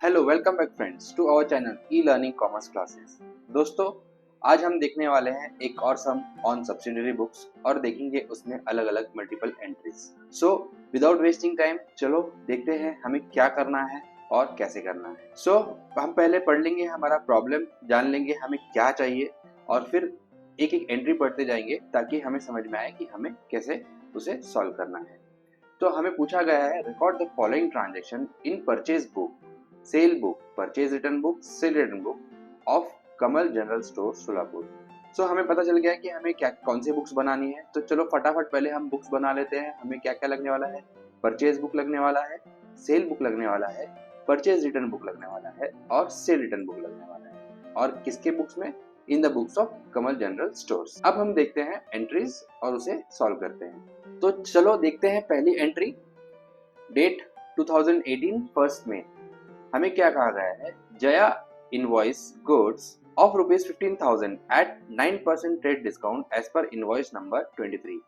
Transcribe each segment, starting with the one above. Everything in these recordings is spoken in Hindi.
Hello welcome back friends to our channel e learning commerce classes. दोस्तों, आज हम देखने वाले हैं एक और सम ऑन सब्सिडियरी बुक्स और देखेंगे उसमें अलग अलग multiple entries. So without wasting time चलो देखते हैं हमें क्या करना है और कैसे करना है। सो हम पहले पढ़ लेंगे हमारा प्रॉब्लम, जान लेंगे हमें क्या चाहिए और फिर एक एक एंट्री पढ़ते जाएंगे ताकि हमें समझ में आए कि हमें कैसे उसे सॉल्व करना है। तो हमें पूछा गया है record the following transaction in purchase book, sale book, purchase return book, sale return book of Kamal general store Solapur. So हमें पता चल गया कि हमें क्या कौन सी बुक्स बनानी है। तो चलो फटाफट पहले हम बुक्स बना लेते हैं। हमें क्या क्या लगने वाला है, परचेज बुक लगने वाला है, सेल बुक लगने वाला है, परचेज रिटर्न बुक लगने वाला है और सेल रिटर्न बुक लगने वाला है। और किसके बुक्स में? In the books of Kamal general stores. अब हम देखते हैं एंट्रीज और उसे सॉल्व करते हैं। तो चलो देखते हैं पहली एंट्री, डेट 2018 फर्स्ट में। हमें क्या कहा गया है, Jaya invoice goods of ₹15,000 at 9% trade discount as per invoice number 23।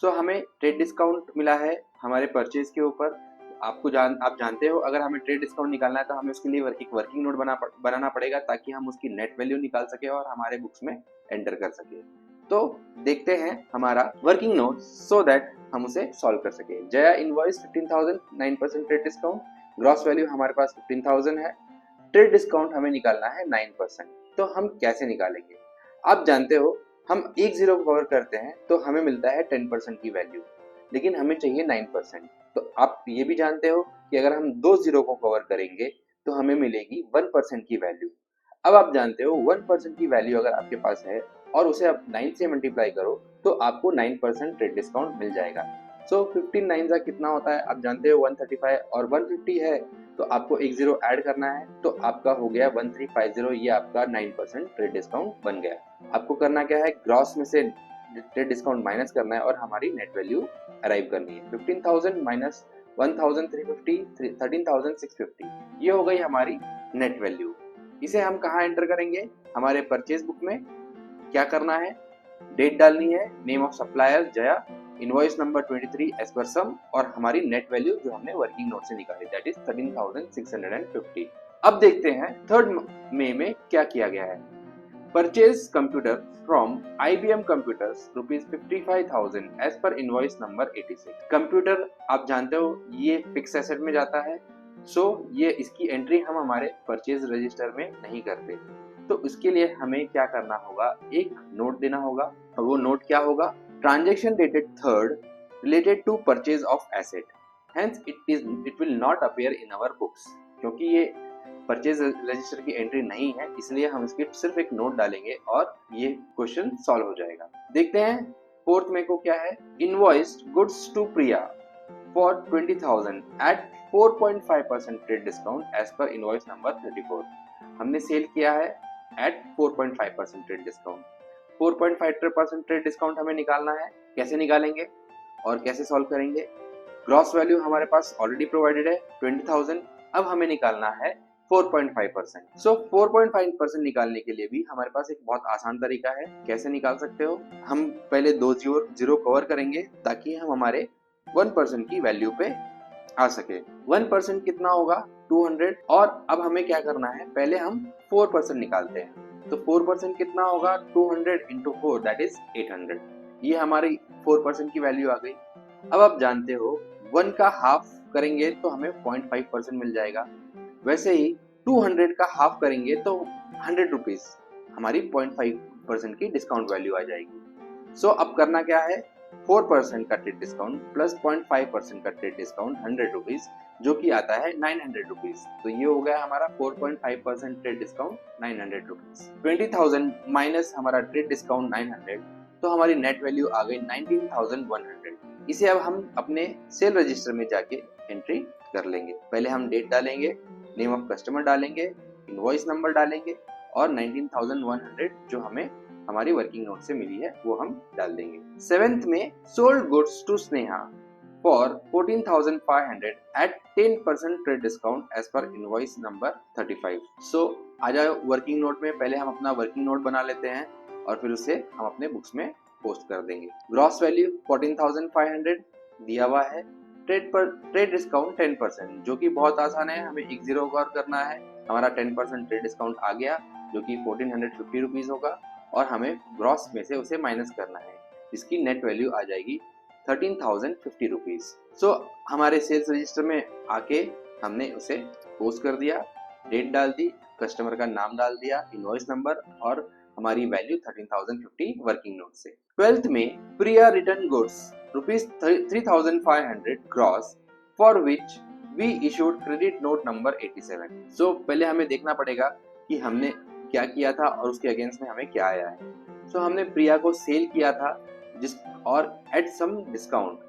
So हमें ट्रेड डिस्काउंट मिला है हमारे परचेज के ऊपर। आप जानते हो अगर हमें ट्रेड डिस्काउंट निकालना है तो हमें उसके लिए एक वर्किंग नोट बनाना पड़ेगा ताकि हम उसकी नेट वैल्यू निकाल सके और हमारे बुक्स में एंटर कर सके। तो देखते हैं हमारा वर्किंग नोट सो दैट हम उसे सॉल्व कर सके। Jaya invoice 15,000, 9% trade discount, gross value हमारे पास 15,000 है, ट्रेड डिस्काउंट हमें निकालना है 9%। तो हम कैसे निकालेंगे? आप जानते हो हम एक जीरो को कवर करते हैं तो हमें मिलता है 10% की वैल्यू, लेकिन हमें चाहिए 9%। तो आप ये भी जानते हो कि अगर हम दो जीरो को कवर करेंगे तो हमें मिलेगी 1% की वैल्यू। अब आप जानते हो 1% की वैल्यू अगर आपके पास है और उसे आप 9 से मल्टीप्लाई करो तो आपको 9% ट्रेड डिस्काउंट मिल जाएगा। सो 15 9 का कितना होता है आप जानते हो, 135 और 150 है तो आपको एक जीरो ऐड करना है तो आपका हो गया 1350। ये आपका 9% ट्रेड डिस्काउंट बन गया। आपको करना क्या है, ग्रॉस में से ट्रेड डिस्काउंट माइनस करना है और हमारी नेट वैल्यू अराइव करनी है। 15,000 माइनस 1350, 13,650, ये हो गई हमारी नेट वैल्यू। इसे हम कहाँ एंटर करेंगे? हमारे परचेज बुक में। क्या करना है, डेट डालनी है, name of supplier Jaya, invoice number 23 as per sum और हमारी नेट वैल्यू जो हमने वर्किंग नोट से निकाली दैट इज 13,650। अब देखते हैं थर्ड मई में क्या किया गया है। Purchase computer from IBM computers ₹55,000 as per invoice number 86। Computer आप जानते हो ये फिक्स एसेट में जाता है। सो ये इसकी एंट्री हम हमारे परचेज रजिस्टर में नहीं करते। तो उसके लिए हमें क्या करना होगा, एक नोट देना होगा और वो नोट क्या होगा, transaction dated third related to purchase of asset, hence it will not appear in our books. क्योंकि ये परचेज रजिस्टर की एंट्री नहीं है इसलिए हम इसके सिर्फ एक नोट डालेंगे और ये क्वेश्चन सॉल्व हो जाएगा। देखते हैं फोर्थ में को क्या है, invoiced goods to Priya for 20,000 at 4.5% trade discount as per invoice number 34। हमने सेल किया है at 4.5% trade discount. 4.5% trade discount हमें निकालना है। कैसे निकालेंगे और कैसे सॉल्व करेंगे? ग्रॉस वैल्यू हमारे पास ऑलरेडी प्रोवाइडेड है 20,000। अब हमें निकालना है 4.5%। सो 4.5% निकालने के लिए भी हमारे पास एक बहुत आसान तरीका है। कैसे निकाल सकते हो? हम पहले दो जीरो कवर करेंगे ताकि हम हमारे 1% की वैल्यू पे आ सके। 1% कितना होगा? 200। और अब हमें क्या करना है, पहले हम 4% निकालते हैं। तो 4% कितना होगा? 200 इंटू 4 दैट इज 800। ये हमारी 4% की वैल्यू आ गई। अब आप जानते हो 1 का हाफ करेंगे तो हमें 0.5% मिल जाएगा। वैसे ही 200 का हाफ करेंगे तो 100 रुपीज हमारी 0.5% की डिस्काउंट वैल्यू आ जाएगी। सो अब करना क्या है, 4% का ट्रेड डिस्काउंट प्लस 0.5% का ट्रेड डिस्काउंट 100 रुपीज जो कि आता है 900 रुपीज। तो ये हो गया हमारा 4.5% ट्रेड डिस्काउंट 900 रुपीज। 20,000 माइनस हमारा ट्रेड डिस्काउंट 900 तो हमारी नेट वैल्यू आ गई 19,100। इसे अब हम अपने सेल रजिस्टर में जाके एंट्री कर लेंगे। पहले हम डेट डालेंगे, नेम ऑफ कस्टमर डालेंगे, इनवॉइस नंबर डालेंगे और 19,100 जो हमें हमारी वर्किंग नोट से मिली है वो हम डाल देंगे। 7th में sold goods to Sneha for 14,500 at 10% trade discount as per invoice number 35। So आ जाओ वर्किंग नोट में, पहले हम अपना वर्किंग नोट बना लेते हैं और फिर उसे हम अपने बुक्स में पोस्ट कर देंगे। ग्रॉस वैल्यू 14,500 दिया हुआ है, ट्रेड डिस्काउंट 10%, जो कि बहुत आसान है, हमें एक जीरो गौर करना है। हमारा 10% ट्रेड डिस्काउंट आ गया, जो कि 1450 रुपीज होगा, और हमें ग्रॉस में से उसे माइनस करना है, जिसकी नेट वैल्यू आ जाएगी 13,050 रुपीज। सो हमारे सेल्स रजिस्टर में आके हमने उसे पोस्ट कर दिया, डेट डाल दी, कस्टमर का नाम डाल दिया, इनवॉइस नंबर, और हमारी वैल्यू 13,050 वर्किंग नोट से। 12th में Priya return goods rupees 3,500 gross, for which we issued credit note number 87। So पहले हमें देखना पड़ेगा कि हमने क्या किया था और उसके अगेंस्ट में हमें क्या आया है। सो हमने प्रिया को सेल किया था, जिस और एट सम डिस्काउंट,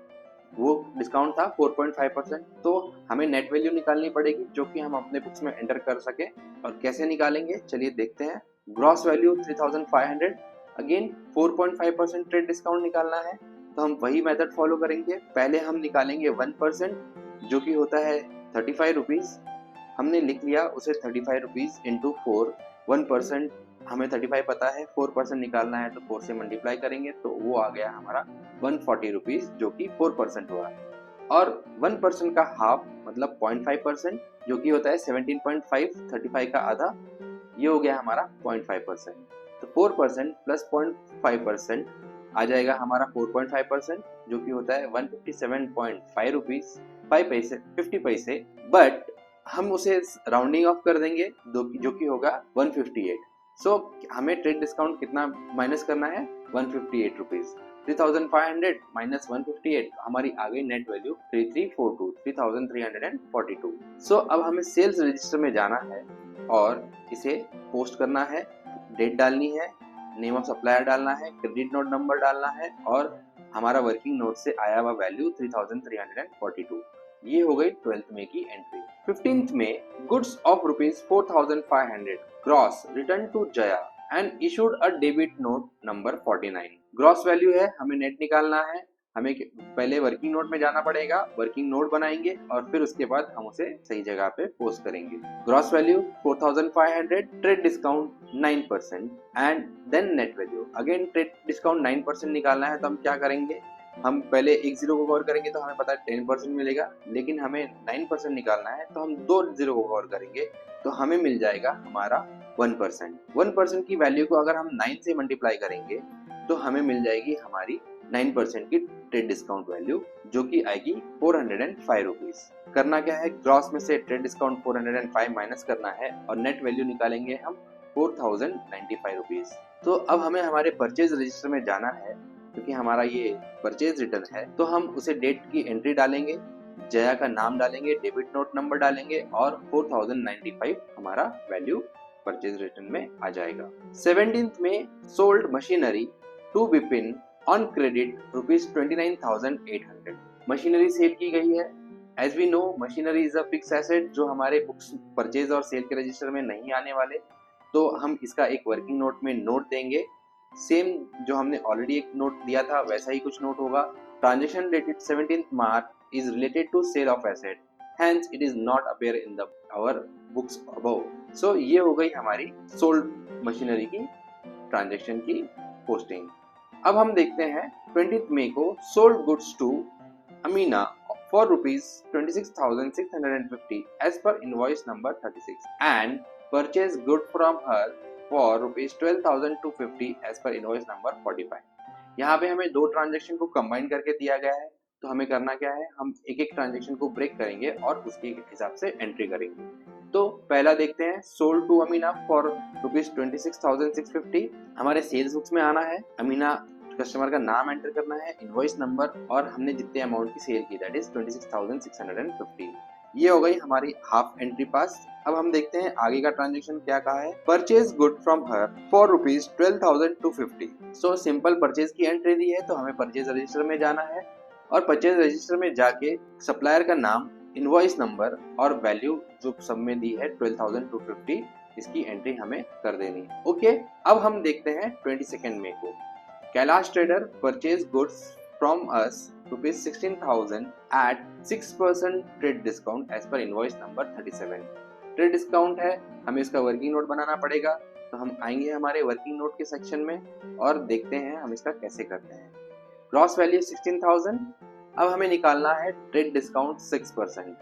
वो डिस्काउंट था 4.5%। तो हमें नेट वैल्यू निकालनी पड़ेगी, जो कि हम अपने बुक्स में एंटर कर सके। और कैसे निकालेंगे, चलिए देखते हैं। Gross value 3,500, again 4.5% trade discount निकालना है, तो हम वही मेथड फॉलो करेंगे। पहले हम निकालेंगे 1%, जो कि होता है 35 रुपीज। हमने लिख लिया उसे 35 रुपीज इंटू 4। 1% हमें 35 पता है, 4% निकालना है तो 4 से मल्टीप्लाई करेंगे, तो वो आ गया हमारा 140 रुपीज, जो कि 4% हुआ। और 1% का हाफ मतलब 0.5%, जो कि होता है 17.5, 35 का आधा, ये हो गया हमारा 0.5%। तो 4% प्लस 0.5% आ जाएगा हमारा 4.5%, जो कि होता है 157.5 रुपीज 5 पैसे 50 पैसे। बट हम उसे राउंडिंग ऑफ कर देंगे, जो कि होगा 158। सो हमें ट्रेड डिस्काउंट कितना माइनस करना है, 158 रुपीज। 3,500 माइनस 158, हमारी आ गई नेट वैल्यू 3,342। सो अब हमें सेल्स रजिस्टर में जाना है और इसे पोस्ट करना है, डेट डालनी है, नेम ऑफ सप्लायर डालना है, क्रेडिट नोट नंबर डालना है, और हमारा वर्किंग नोट से आया हुआ वैल्यू 3,342। ये हो गई 12th में की एंट्री। 15th में goods of rupees 4,500 gross return to Jaya and issued a debit note number 49। Gross value है, हमें नेट निकालना है। हमें पहले वर्किंग नोट में जाना पड़ेगा, वर्किंग नोट बनाएंगे और फिर उसके बाद हम उसे सही जगह पे पोस्ट करेंगे। Gross value 4,500, trade discount 9% and then net value. Again trade discount 9% निकालना है, तो हम क्या करेंगे, हम पहले एक जीरो को कवर करेंगे तो हमें पता है 10% मिलेगा, लेकिन हमें 9% निकालना है, तो हम दो जीरो को कवर करेंगे तो हमें मिल जाएगा हमारा 1%। 1% की वैल्यू को अगर हम 9 से मल्टीप्लाई करेंगे तो हमें मिल जाएगी हमारी 9% की ट्रेड डिस्काउंट वैल्यू, जो कि आएगी 405 रुपीज। करना क्या है, ग्रॉस में से ट्रेड डिस्काउंट 405 माइनस करना है और नेट वैल्यू निकालेंगे हम 4,095 रुपीज। तो अब हमें हमारे परचेज रजिस्टर में जाना है, क्योंकि हमारा ये परचेज रिटर्न है, तो हम उसे डेट की एंट्री डालेंगे, जया का नाम डालेंगे, डेबिट नोट नंबर डालेंगे और 4,095 हमारा वैल्यू परचेज रिटर्न में आ जाएगा। 17th में sold machinery to Vipin on credit rupees 29,800। Machinery sale की गई है। As we know, machinery is a fix asset, जो हमारे बुक्स परचेज और सेल के रजिस्टर में नहीं आने वाले, तो हम इसका एक वर्किंग नोट में नोट देंगे। सेम जो हमने ऑलरेडी एक नोट दिया था वैसा ही कुछ नोट होगा। Transaction dated 17th March is related to sale of asset, hence it is not appear in the our books above। so ये हो गई हमारी सोल्ड मशीनरी की ट्रांजेक्शन की पोस्टिंग। अब हम देखते हैं 20th मई को sold goods to Amina for rupees 26,650 as per invoice number 36 and purchase good from her for rupees 12,250 as per invoice number 45। यहाँ पे हमें दो ट्रांजेक्शन को कंबाइन करके दिया गया है, तो हमें करना क्या है, हम एक एक ट्रांजेक्शन को ब्रेक करेंगे और उसके हिसाब से एंट्री करेंगे। तो पहला देखते हैं, sold to Amina for rupees 26,650। हमारे सेल्स बुक्स में आना है, अमीना कस्टमर का नाम एंटर करना है, इनवॉइस नंबर और हमने जितने अमाउंट की सेल की, दैट इज 26,650। ये हो गई हमारी हाफ एंट्री पास। अब हम देखते हैं आगे का ट्रांजेक्शन क्या कहा है, purchase good from her for rupees 12,250। So simple purchase की एंट्री दी है, तो हमें परचेज रजिस्टर में जाना है और परचेज रजिस्टर में जाके सप्लायर का नाम, इनवॉइस नंबर और वैल्यू जो सब में दी है 12,250, इसकी एंट्री हमें कर देनी है। ओके, अब हम देखते हैं 22nd मई को, Kailash trader purchase goods from us rupees 16,000 at 6% trade discount as per invoice number 37। Trade discount है, हमें इसका वर्किंग नोट बनाना पड़ेगा, तो हम आएंगे हमारे वर्किंग नोट के सेक्शन में और देखते हैं हम इसका कैसे करते हैं। ग्रॉस वैल्यू 16,000, अब हमें निकालना है ट्रेड डिस्काउंट 6%।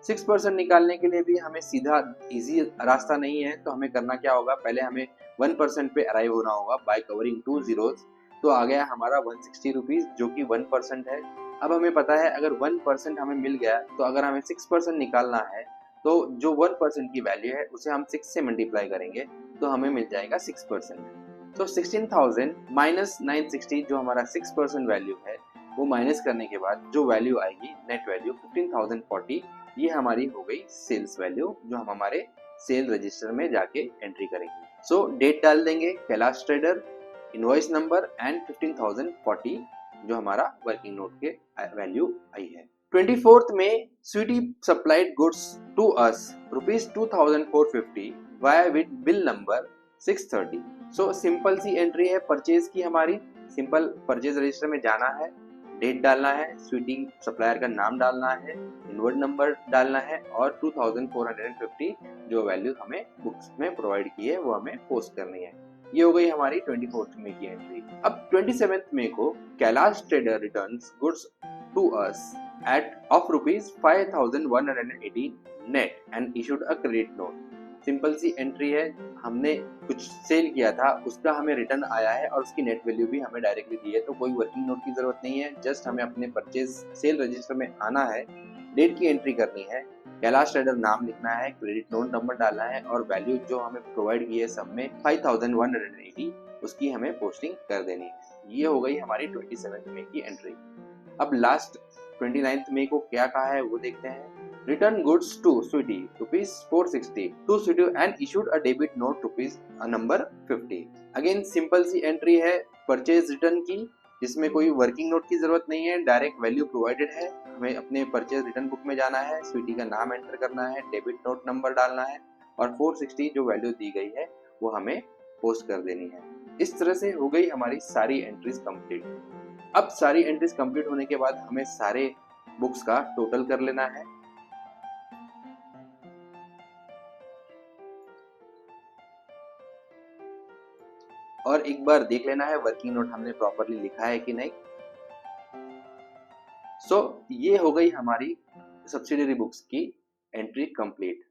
6% निकालने के लिए भी हमें सीधा इजी रास्ता नहीं है, तो हमें करना क्या होगा, पहले हमें 1% पे अराइव होना होगा बाय कवरिंग 2 zeros। तो आ गया हमारा 160 रुपीज जो कि 1% है। अब हमें पता है अगर 1% हमें मिल गया तो अगर हमें 6% निकालना है तो जो 1% की वैल्यू है उसे हम 6 से मल्टीप्लाई करेंगे तो हमें मिल जाएगा 6%। तो 16,000 माइनस 960 जो हमारा 6% वैल्यू है वो माइनस करने के बाद जो वैल्यू आएगी नेट वैल्यू 15,040, ये हमारी हो गई सेल्स वैल्यू जो हम हमारे सेल रजिस्टर में जाके एंट्री करेंगे। सो डेट डाल देंगे Kailash trader, invoice number and 15,040 जो हमारा वर्किंग नोट के वैल्यू आई है। 24th में Sweety supplied goods to us rupees 2,450 via with bill number 630। So simple सी एंट्री है परचेज की हमारी। सिंपल परचेज रजिस्टर में जाना है, डेट डालना है, स्वीटी सप्लायर का नाम डालना है, इनवर्ड नंबर डालना है और 2,450 जो वैल्यू हमें बुक्स में प्रोवाइड की है वो हमें पोस्ट करनी है। ये हो गई हमारी 24th में की एंट्री। अब 27th में को Kailash trader returns goods to us at of rupees 5,180 net and issued a credit note। Simple सी एंट्री है, हमने कुछ सेल किया था उसका हमें रिटर्न आया है और उसकी नेट वैल्यू भी हमें डायरेक्टली दी है, तो कोई वर्किंग नोट की जरूरत नहीं है। जस्ट हमें अपने परचेज सेल रजिस्टर में आना है, डेट की एंट्री करनी है, कैलाश ट्रेडर नाम लिखना है, क्रेडिट नोट नंबर डालना है और वैल्यू जो हमें प्रोवाइड की है सब में 5,180 उसकी हमें पोस्टिंग कर देनी है। ये हो गई हमारी 27th में की एंट्री। अब लास्ट 29th मई को क्या कहा है वो देखते हैं। Return goods to Sweety rupees 460 to Sweety and issued a debit note rupees number 50। Again simple सी एंट्री है परचेज रिटर्न की, जिसमें कोई वर्किंग नोट की जरूरत नहीं है, डायरेक्ट वैल्यू प्रोवाइडेड है। हमें अपने परचेज रिटर्न बुक में जाना है, स्वीटी का नाम एंटर करना है, डेबिट नोट नंबर डालना है और 460 जो वैल्यू दी गई है वो हमें पोस्ट कर देनी है। इस तरह से हो गई हमारी सारी एंट्रीज कंप्लीट। अब सारी एंट्रीज कंप्लीट होने के बाद हमें सारे बुक्स का टोटल कर लेना है। और एक बार देख लेना है वर्किंग नोट हमने प्रॉपरली लिखा है कि नहीं। सो ये हो गई हमारी सब्सिडियरी बुक्स की एंट्री कंप्लीट।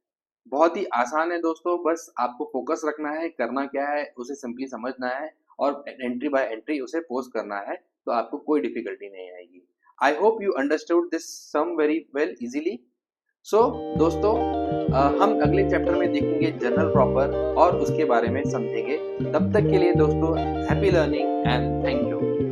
बहुत ही आसान है दोस्तों, बस आपको फोकस रखना है, करना क्या है उसे सिंपली समझना है और एंट्री बाय एंट्री उसे पोस्ट करना है, तो आपको कोई डिफिकल्टी नहीं आएगी। I hope you understood this sum very well easily. So दोस्तों हम अगले चैप्टर में देखेंगे जर्नल प्रॉपर और उसके बारे में समझेंगे। तब तक के लिए दोस्तों happy learning and thank you.